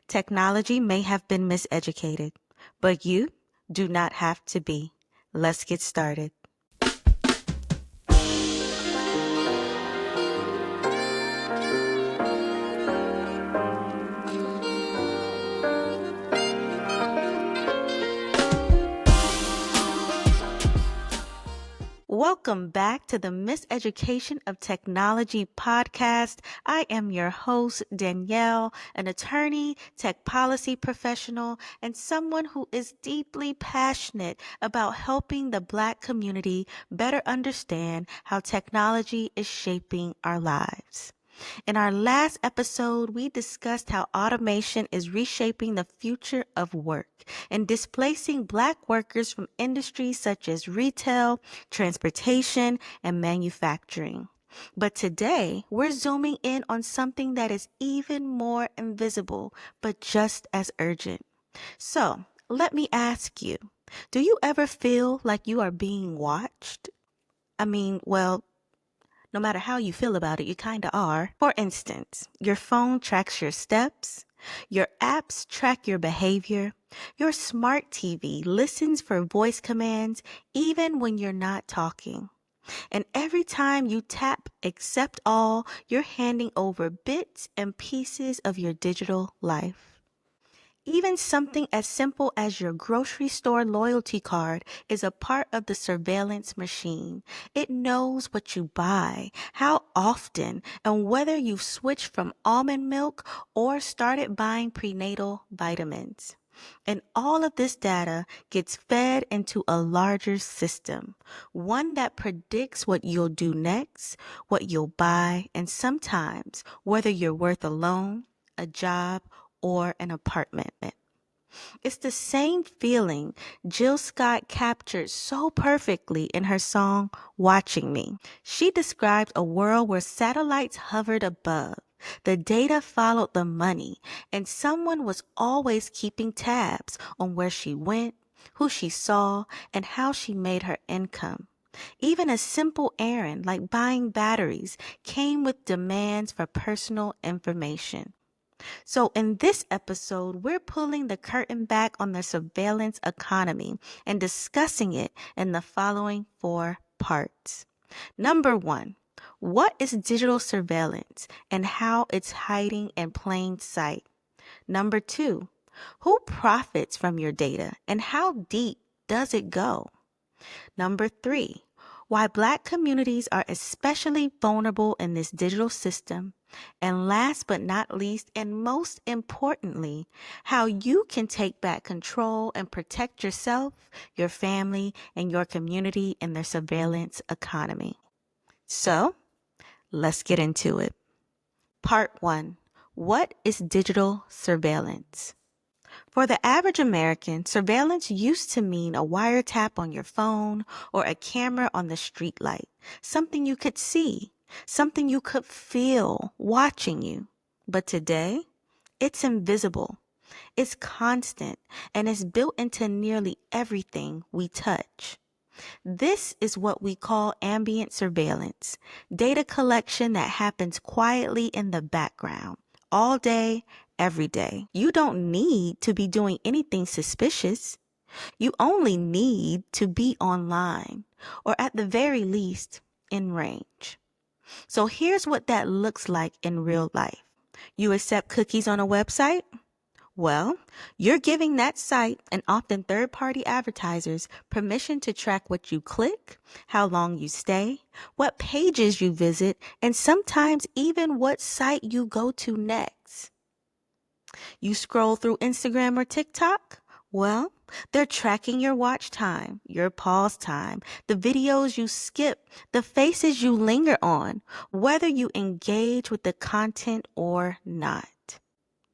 Technology may have been miseducated, but you do not have to be. Let's get started. Welcome back to the Miseducation of Technology podcast. I am your host, Danielle, an attorney, tech policy professional, and someone who is deeply passionate about helping the Black community better understand how technology is shaping our lives. In our last episode, we discussed how automation is reshaping the future of work and displacing Black workers from industries such as retail, transportation, and manufacturing. But today, we're zooming in on something that is even more invisible, but just as urgent. So, let me ask you, do you ever feel like you are being watched? Well, no matter how you feel about it, you kind of are. For instance, your phone tracks your steps, your apps track your behavior, your smart TV listens for voice commands even when you're not talking. And every time you tap accept all, you're handing over bits and pieces of your digital life. Even something as simple as your grocery store loyalty card is a part of the surveillance machine. It knows what you buy, how often, and whether you've switched from almond milk or started buying prenatal vitamins. And all of this data gets fed into a larger system, one that predicts what you'll do next, what you'll buy, and sometimes whether you're worth a loan, a job, or an apartment. It's the same feeling Jill Scott captured so perfectly in her song Watching Me. She described a world where satellites hovered above. The data followed the money, and someone was always keeping tabs on where she went, who she saw, and how she made her income. Even a simple errand like buying batteries came with demands for personal information. So, in this episode, we're pulling the curtain back on the surveillance economy and discussing it in the following 4 parts. Number 1, what is digital surveillance and how it's hiding in plain sight? Number 2, who profits from your data and how deep does it go? Number 3, why Black communities are especially vulnerable in this digital system. And last but not least, and most importantly, how you can take back control and protect yourself, your family, and your community in the surveillance economy. So, let's get into it. Part 1. What is digital surveillance? For the average American, surveillance used to mean a wiretap on your phone or a camera on the streetlight, something you could see, something you could feel watching you. But today, it's invisible, it's constant, and it's built into nearly everything we touch. This is what we call ambient surveillance, data collection that happens quietly in the background, all day, every day. You don't need to be doing anything suspicious. You only need to be online, or at the very least, in range. So here's what that looks like in real life. You accept cookies on a website? Well, you're giving that site and often third-party advertisers permission to track what you click, how long you stay, what pages you visit, and sometimes even what site you go to next. You scroll through Instagram or TikTok? Well, they're tracking your watch time, your pause time, the videos you skip, the faces you linger on, whether you engage with the content or not.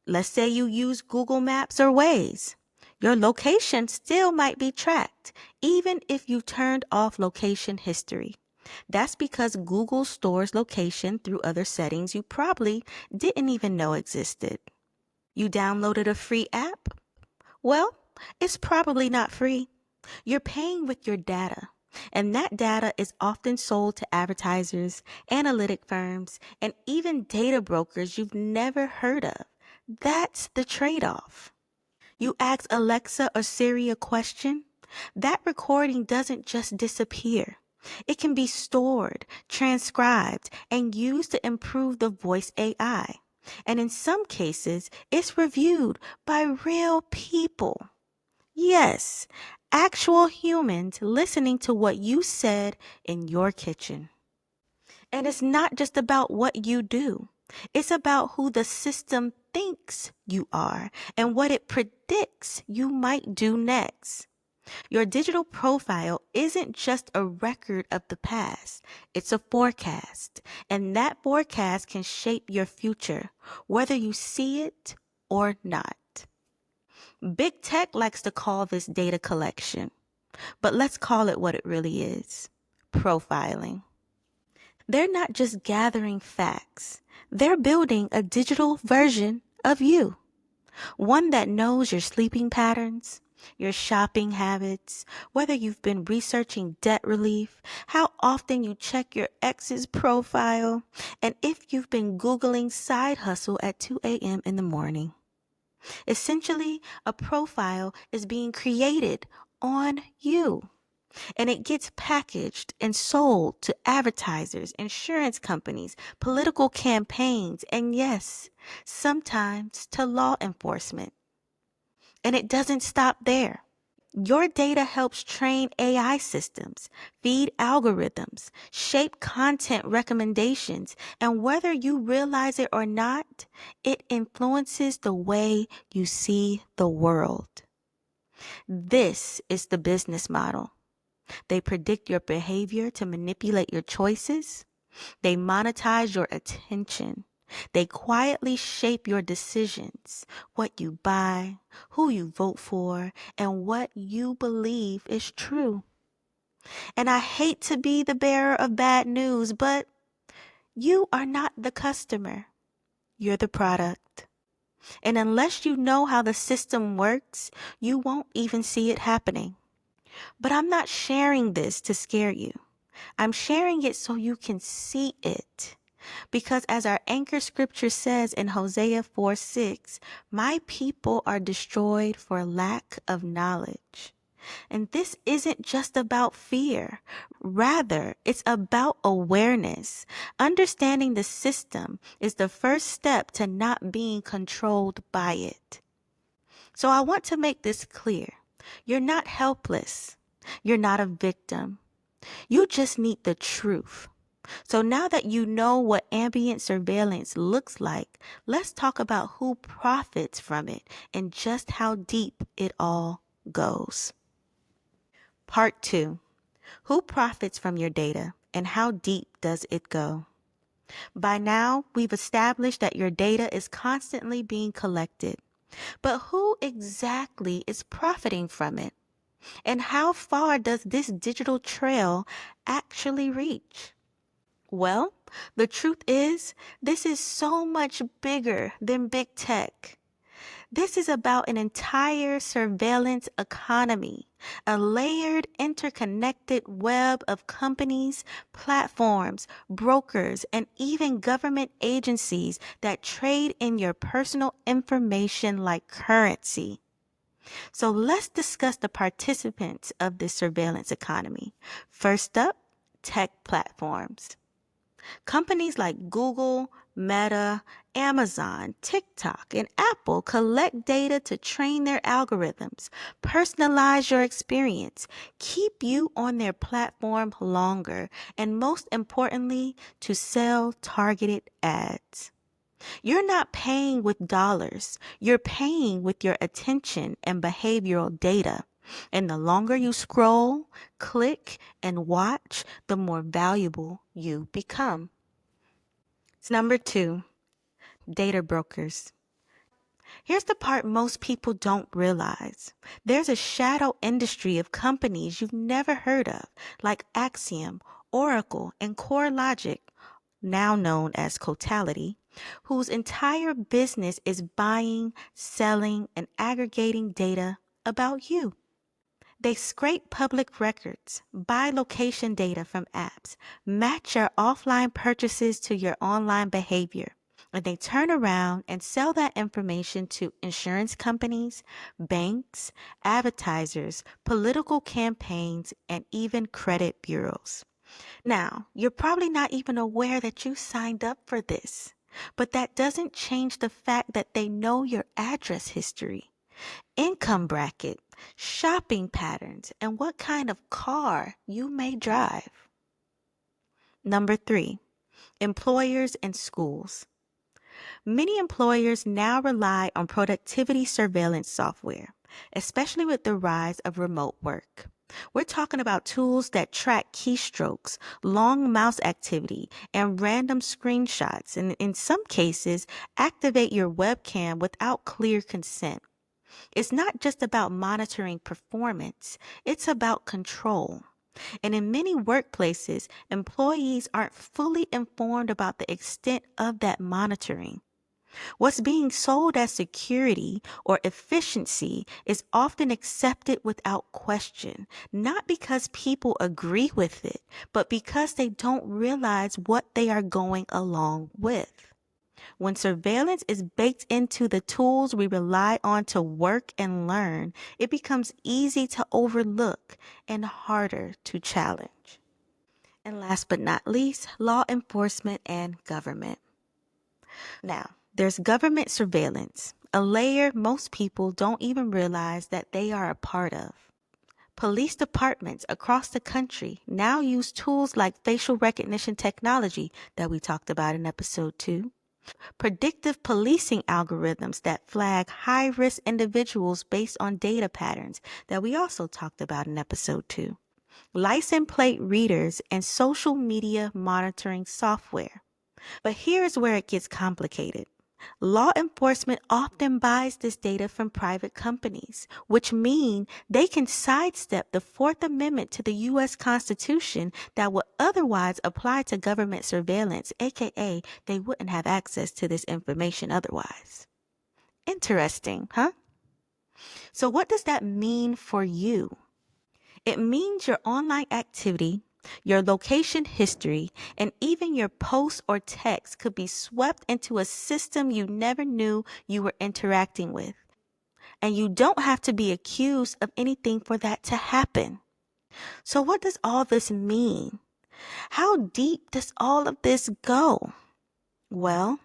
Let's say you use Google Maps or Waze. Your location still might be tracked, even if you turned off location history. That's because Google stores location through other settings you probably didn't even know existed. You downloaded a free app? Well, it's probably not free. You're paying with your data, and that data is often sold to advertisers, analytic firms, and even data brokers you've never heard of. That's the trade-off. You ask Alexa or Siri a question, that recording doesn't just disappear. It can be stored, transcribed, and used to improve the voice AI. And in some cases, it's reviewed by real people. Yes, actual humans listening to what you said in your kitchen. And it's not just about what you do. It's about who the system thinks you are and what it predicts you might do next. Your digital profile isn't just a record of the past, it's a forecast. And that forecast can shape your future, whether you see it or not. Big tech likes to call this data collection, but let's call it what it really is: profiling. They're not just gathering facts, they're building a digital version of you, one that knows your sleeping patterns, your shopping habits, whether you've been researching debt relief, how often you check your ex's profile, and if you've been Googling side hustle at 2 a.m. in the morning. Essentially, a profile is being created on you. And it gets packaged and sold to advertisers, insurance companies, political campaigns, and yes, sometimes to law enforcement. And it doesn't stop there. Your data helps train AI systems, feed algorithms, shape content recommendations, and whether you realize it or not, it influences the way you see the world. This is the business model. They predict your behavior to manipulate your choices. They monetize your attention. They quietly shape your decisions, what you buy, who you vote for, and what you believe is true. And I hate to be the bearer of bad news, but you are not the customer. You're the product. And unless you know how the system works, you won't even see it happening. But I'm not sharing this to scare you. I'm sharing it so you can see it. Because as our anchor scripture says in Hosea 4:6, my people are destroyed for lack of knowledge. And this isn't just about fear. Rather, it's about awareness. Understanding the system is the first step to not being controlled by it. So I want to make this clear. You're not helpless. You're not a victim. You just need the truth. So now that you know what ambient surveillance looks like, let's talk about who profits from it and just how deep it all goes. Part 2. Who profits from your data and how deep does it go? By now, we've established that your data is constantly being collected. But who exactly is profiting from it? And how far does this digital trail actually reach? Well, the truth is, this is so much bigger than big tech. This is about an entire surveillance economy, a layered, interconnected web of companies, platforms, brokers, and even government agencies that trade in your personal information like currency. So let's discuss the participants of this surveillance economy. First up, tech platforms. Companies like Google, Meta, Amazon, TikTok, and Apple collect data to train their algorithms, personalize your experience, keep you on their platform longer, and most importantly, to sell targeted ads. You're not paying with dollars. You're paying with your attention and behavioral data. And the longer you scroll, click, and watch, the more valuable you become. It's number 2, data brokers. Here's the part most people don't realize. There's a shadow industry of companies you've never heard of, like Axiom, Oracle, and CoreLogic, now known as Cotality, whose entire business is buying, selling, and aggregating data about you. They scrape public records, buy location data from apps, match your offline purchases to your online behavior, And they turn around and sell that information to insurance companies, banks, advertisers, political campaigns, and even credit bureaus. Now, you're probably not even aware that you signed up for this, but that doesn't change the fact that they know your address history, income bracket, shopping patterns, and what kind of car you may drive. Number 3, employers and schools. Many employers now rely on productivity surveillance software, especially with the rise of remote work. We're talking about tools that track keystrokes, long mouse activity, and random screenshots, and in some cases, activate your webcam without clear consent. It's not just about monitoring performance, it's about control. And in many workplaces, employees aren't fully informed about the extent of that monitoring. What's being sold as security or efficiency is often accepted without question, not because people agree with it, but because they don't realize what they are going along with. When surveillance is baked into the tools we rely on to work and learn, it becomes easy to overlook and harder to challenge. And last but not least, law enforcement and government. Now, there's government surveillance, a layer most people don't even realize that they are a part of. Police departments across the country now use tools like facial recognition technology that we talked about in episode 2, predictive policing algorithms that flag high-risk individuals based on data patterns that we also talked about in episode 2, license plate readers, and social media monitoring software. But here's where it gets complicated. Law enforcement often buys this data from private companies, which mean they can sidestep the Fourth Amendment to the U.S. Constitution that would otherwise apply to government surveillance, aka they wouldn't have access to this information otherwise. Interesting, huh? So what does that mean for you? It means your online activity, your location history, and even your posts or texts could be swept into a system you never knew you were interacting with. And you don't have to be accused of anything for that to happen. So what does all this mean? How deep does all of this go? Well,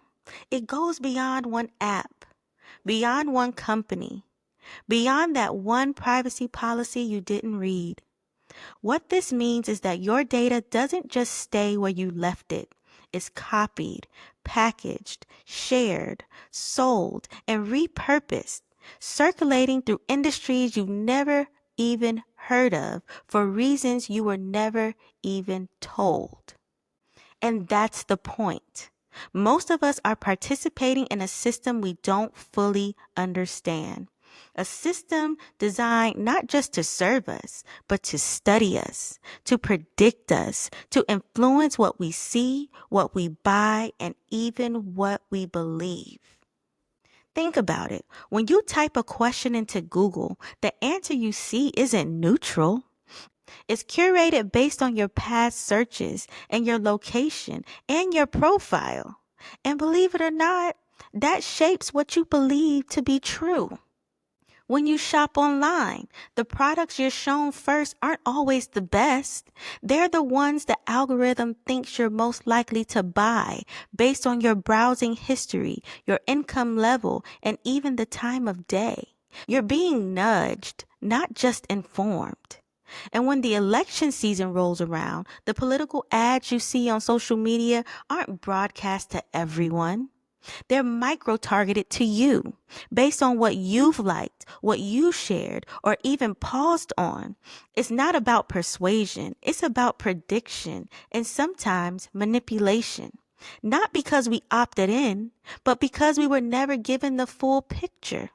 it goes beyond one app, beyond one company, beyond that one privacy policy you didn't read. What this means is that your data doesn't just stay where you left it. It's copied, packaged, shared, sold, and repurposed, circulating through industries you've never even heard of for reasons you were never even told. And that's the point. Most of us are participating in a system we don't fully understand. A system designed not just to serve us, but to study us, to predict us, to influence what we see, what we buy, and even what we believe. Think about it. When you type a question into Google, the answer you see isn't neutral. It's curated based on your past searches and your location and your profile. And believe it or not, that shapes what you believe to be true. When you shop online, the products you're shown first aren't always the best. They're the ones the algorithm thinks you're most likely to buy based on your browsing history, your income level, and even the time of day. You're being nudged, not just informed. And when the election season rolls around, the political ads you see on social media aren't broadcast to everyone. They're micro-targeted to you based on what you've liked, what you shared, or even paused on. It's not about persuasion. It's about prediction and sometimes manipulation. Not because we opted in, but because we were never given the full picture.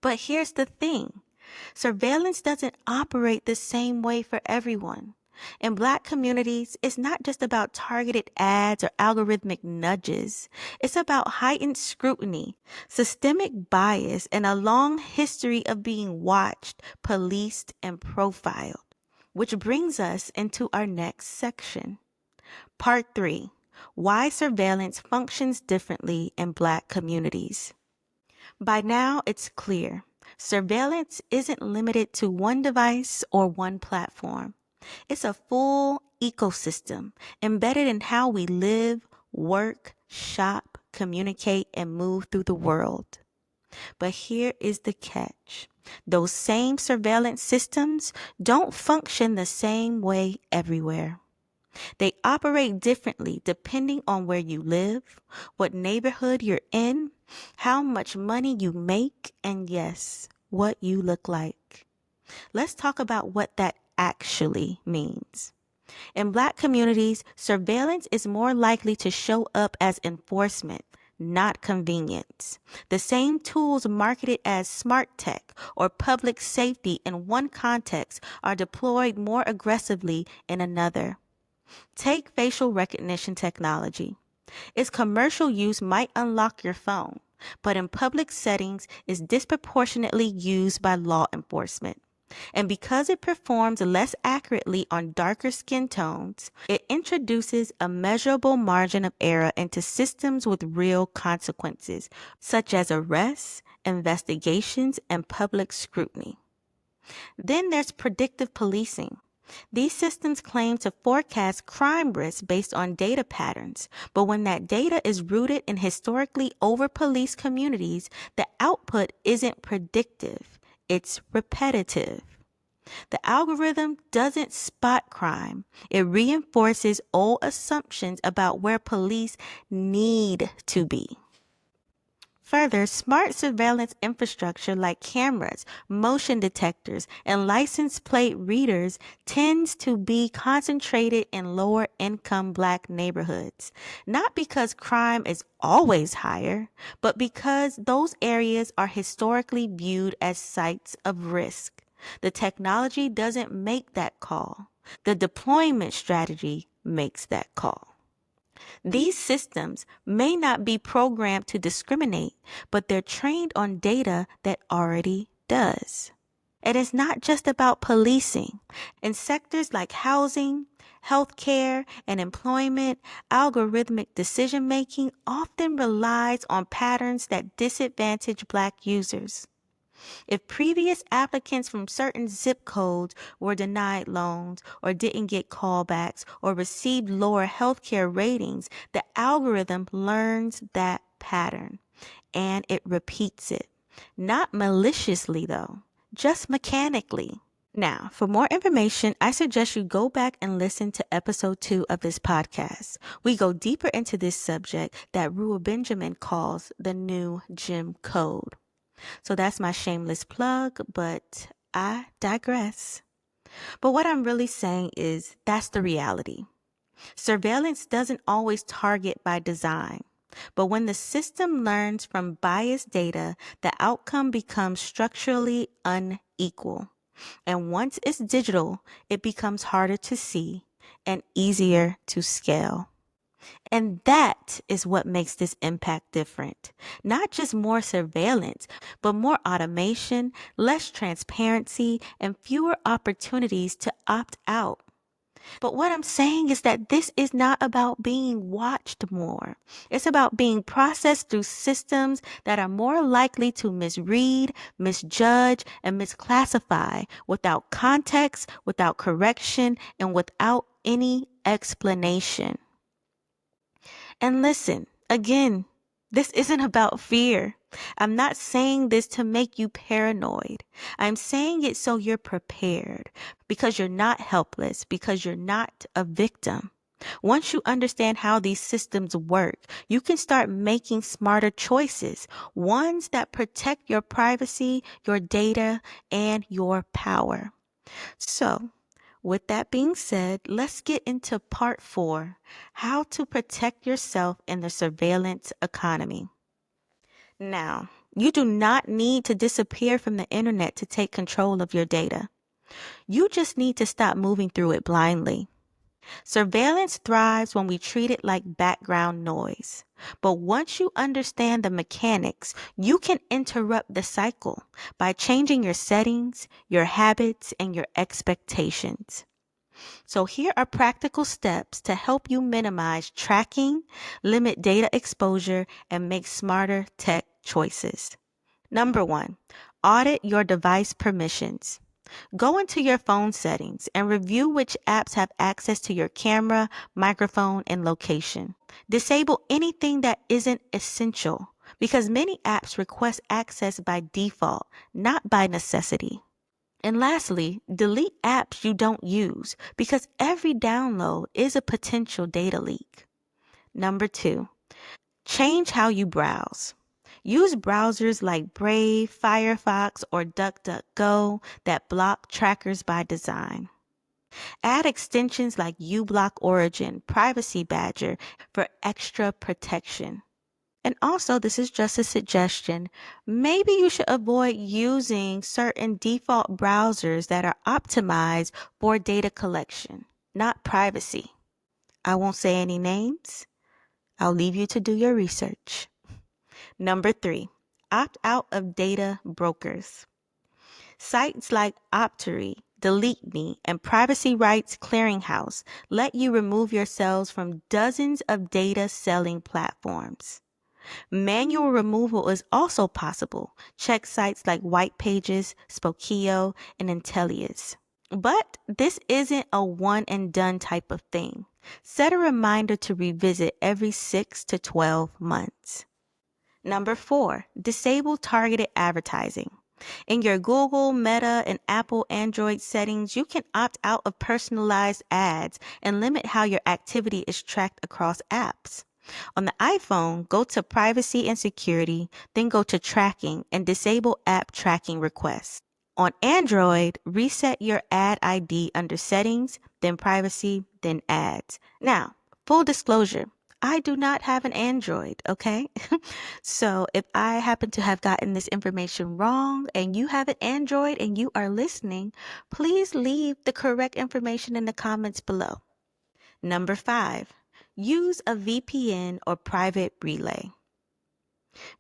But here's the thing. Surveillance doesn't operate the same way for everyone. In Black communities, it's not just about targeted ads or algorithmic nudges. It's about heightened scrutiny, systemic bias, and a long history of being watched, policed, and profiled. Which brings us into our next section. Part 3. Why surveillance functions differently in Black communities. By now, it's clear. Surveillance isn't limited to one device or one platform. It's a full ecosystem embedded in how we live, work, shop, communicate, and move through the world. But here is the catch. Those same surveillance systems don't function the same way everywhere. They operate differently depending on where you live, what neighborhood you're in, how much money you make, and yes, what you look like. Let's talk about what that actually means. In Black communities, surveillance is more likely to show up as enforcement, not convenience. The same tools marketed as smart tech or public safety in one context are deployed more aggressively in another. Take facial recognition technology. Its commercial use might unlock your phone, but in public settings is disproportionately used by law enforcement. And because it performs less accurately on darker skin tones, it introduces a measurable margin of error into systems with real consequences, such as arrests, investigations, and public scrutiny. Then there's predictive policing. These systems claim to forecast crime risks based on data patterns, but when that data is rooted in historically over-policed communities, the output isn't predictive, it's repetitive. The algorithm doesn't spot crime. It reinforces old assumptions about where police need to be. Further, smart surveillance infrastructure like cameras, motion detectors, and license plate readers tends to be concentrated in lower income Black neighborhoods. Not because crime is always higher, but because those areas are historically viewed as sites of risk. The technology doesn't make that call. The deployment strategy makes that call. These systems may not be programmed to discriminate, but they're trained on data that already does. And it's not just about policing. In sectors like housing, healthcare, and employment, algorithmic decision making often relies on patterns that disadvantage Black users. If previous applicants from certain zip codes were denied loans or didn't get callbacks or received lower healthcare ratings, the algorithm learns that pattern and it repeats it. Not maliciously, though, just mechanically. Now, for more information, I suggest you go back and listen to episode 2 of this podcast. We go deeper into this subject that Ruha Benjamin calls the new Jim Code. So that's my shameless plug, but I digress. But what I'm really saying is that's the reality. Surveillance doesn't always target by design, but when the system learns from biased data, the outcome becomes structurally unequal. And once it's digital, it becomes harder to see and easier to scale. And that is what makes this impact different. Not just more surveillance, but more automation, less transparency, and fewer opportunities to opt out. But what I'm saying is that this is not about being watched more. It's about being processed through systems that are more likely to misread, misjudge, and misclassify without context, without correction, and without any explanation. And listen, again, this isn't about fear. I'm not saying this to make you paranoid. I'm saying it so you're prepared because you're not helpless, because you're not a victim. Once you understand how these systems work, you can start making smarter choices, ones that protect your privacy, your data, and your power. So, with that being said, let's get into part 4, how to protect yourself in the surveillance economy. Now, you do not need to disappear from the internet to take control of your data. You just need to stop moving through it blindly. Surveillance thrives when we treat it like background noise. But once you understand the mechanics, you can interrupt the cycle by changing your settings, your habits, and your expectations. So here are practical steps to help you minimize tracking, limit data exposure, and make smarter tech choices. Number 1, audit your device permissions. Go into your phone settings and review which apps have access to your camera, microphone, and location. Disable anything that isn't essential because many apps request access by default, not by necessity. And lastly, delete apps you don't use because every download is a potential data leak. Number 2, change how you browse. Use browsers like Brave, Firefox, or DuckDuckGo that block trackers by design. Add extensions like uBlock Origin, Privacy Badger for extra protection. And also, this is just a suggestion. Maybe you should avoid using certain default browsers that are optimized for data collection, not privacy. I won't say any names. I'll leave you to do your research. Number 3, opt out of data brokers. Sites like Optory, Delete Me, and Privacy Rights Clearinghouse let you remove yourselves from dozens of data selling platforms. Manual removal is also possible. Check sites like White Pages, Spokeo, and Intellius. But this isn't a one and done type of thing. Set a reminder to revisit every 6 to 12 months. Number 4, disable targeted advertising. In your Google, Meta, and Apple Android settings, you can opt out of personalized ads and limit how your activity is tracked across apps. On the iPhone, go to Privacy and Security, then go to Tracking and disable app tracking requests. On Android, reset your ad ID under Settings, then Privacy, then Ads. Now, full disclosure, I do not have an Android, okay? So if I happen to have gotten this information wrong and you have an Android and you are listening, please leave the correct information in the comments below. Number 5, use a VPN or private relay.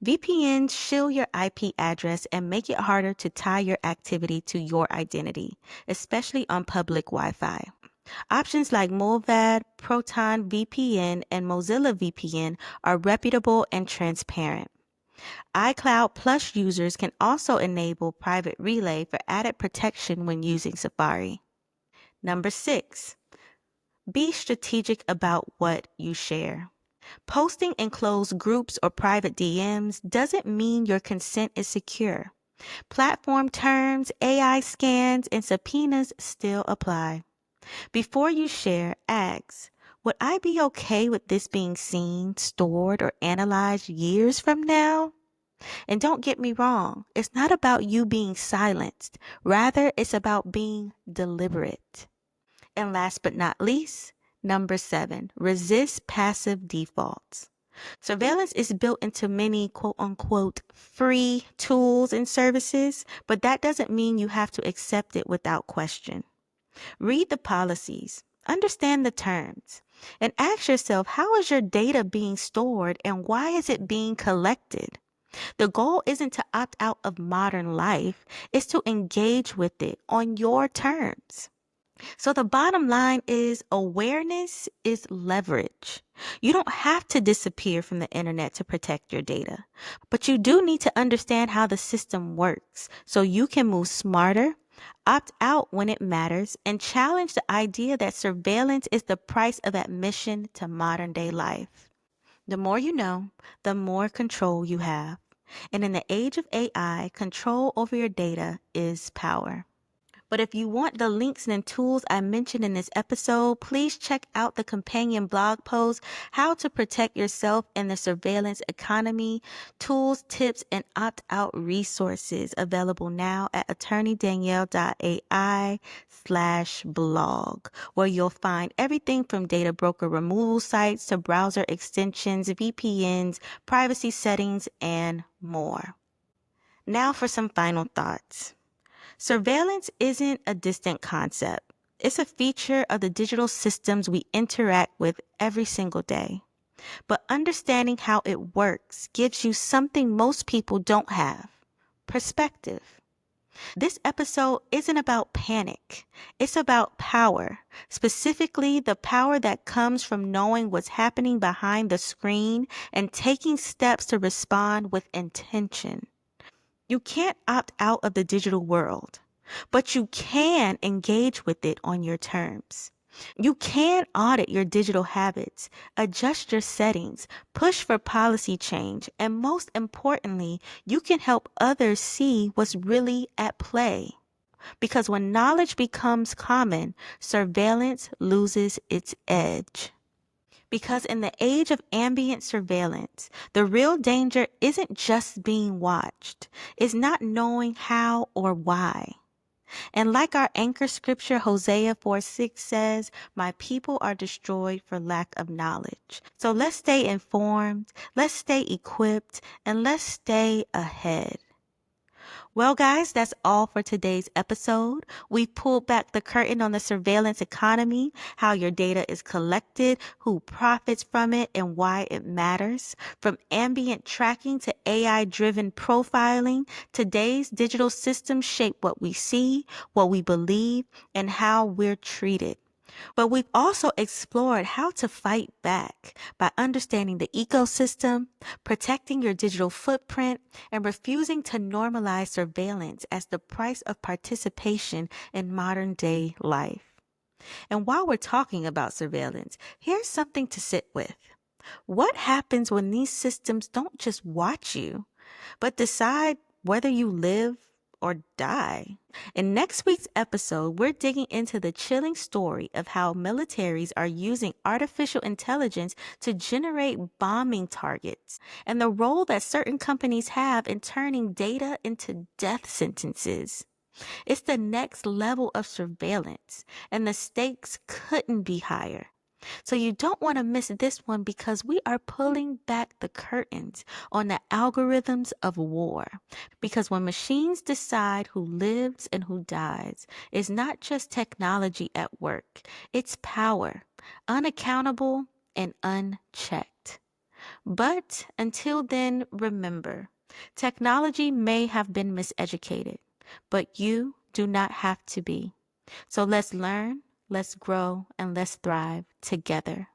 VPNs shield your IP address and make it harder to tie your activity to your identity, especially on public Wi-Fi. Options like Mullvad, Proton VPN, and Mozilla VPN are reputable and transparent. iCloud Plus users can also enable private relay for added protection when using Safari. Number 6, be strategic about what you share. Posting in closed groups or private DMs doesn't mean your consent is secure. Platform terms, AI scans, and subpoenas still apply. Before you share, ask, would I be okay with this being seen, stored, or analyzed years from now? And don't get me wrong, it's not about you being silenced. Rather, it's about being deliberate. And last but not least, number 7, resist passive defaults. Surveillance is built into many quote unquote free tools and services, but that doesn't mean you have to accept it without question. Read the policies, understand the terms, and ask yourself, how is your data being stored and why is it being collected? The goal isn't to opt out of modern life, it's to engage with it on your terms. So the bottom line is awareness is leverage. You don't have to disappear from the internet to protect your data, but you do need to understand how the system works so you can move smarter, opt out when it matters, and challenge the idea that surveillance is the price of admission to modern day life. The more you know, the more control you have. And in the age of AI, control over your data is power. But if you want the links and tools I mentioned in this episode, please check out the companion blog post, How to Protect Yourself in the Surveillance Economy, Tools, Tips, and Opt-Out Resources, available now at attorneydanielle.ai/blog, where you'll find everything from data broker removal sites to browser extensions, VPNs, privacy settings, and more. Now for some final thoughts. Surveillance isn't a distant concept. It's a feature of the digital systems we interact with every single day. But understanding how it works gives you something most people don't have: perspective. This episode isn't about panic. It's about power, specifically the power that comes from knowing what's happening behind the screen and taking steps to respond with intention. You can't opt out of the digital world, but you can engage with it on your terms. You can audit your digital habits, adjust your settings, push for policy change, and most importantly, you can help others see what's really at play. Because when knowledge becomes common, surveillance loses its edge. Because in the age of ambient surveillance, the real danger isn't just being watched, it's not knowing how or why. And like our anchor scripture, Hosea 4:6 says, "My people are destroyed for lack of knowledge." So let's stay informed, let's stay equipped, and let's stay ahead. Well, guys, that's all for today's episode. We've pulled back the curtain on the surveillance economy, how your data is collected, who profits from it, and why it matters. From ambient tracking to AI-driven profiling, today's digital systems shape what we see, what we believe, and how we're treated. But we've also explored how to fight back by understanding the ecosystem, protecting your digital footprint, and refusing to normalize surveillance as the price of participation in modern day life. And while we're talking about surveillance, here's something to sit with. What happens when these systems don't just watch you, but decide whether you live or die? In next week's episode, we're digging into the chilling story of how militaries are using artificial intelligence to generate bombing targets and the role that certain companies have in turning data into death sentences. It's the next level of surveillance, and the stakes couldn't be higher. So you don't want to miss this one because we are pulling back the curtains on the algorithms of war. Because when machines decide who lives and who dies, it's not just technology at work, it's power, unaccountable and unchecked. But until then, remember, technology may have been miseducated, but you do not have to be. So let's learn, let's grow, and let's thrive together.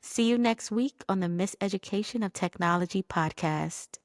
See you next week on the Miseducation of Technology podcast.